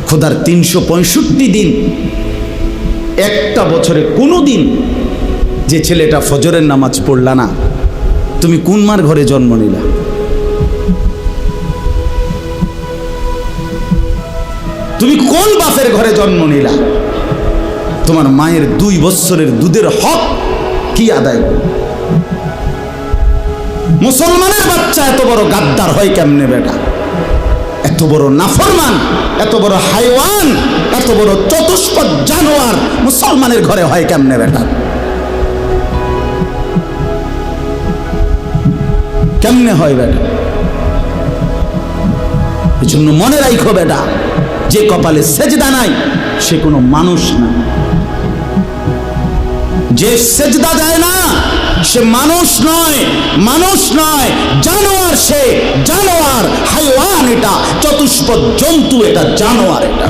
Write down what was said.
খোদার 365 দিন, একটা বছরে কোনো দিন যে ছেলেটা ফজরের নামাজ পড়লা না, তুমি কোন মার ঘরে জন্ম নিলা? তুমি কোন বাপের ঘরে জন্ম নিলা? তোমার মায়ের 2 বছরের দুধের হক কি আদায় করবে? মুসলমানের বাচ্চা এত বড় গাদ্দার হয় কেমনে বেটা? এত বড় নাফরমান, এত বড় হাইওয়ান, এত বড় চতুষ্পদ জানোয়ার মুসলমানের ঘরে হয় কেমনে বেটা? কেমনে হয় বেটা? এই জন্য মনে রাখো বেটা, যে কপালে সেজদা নাই সে কোনো মানুষ না। যে সেজদা দেয় না সে মানুষ নয়, মানুষ নয়, জানোয়ার। সে জানোয়ার, হাইওয়ান, এটা চতুষ্পদ জন্তু, এটা জানোয়ার, এটা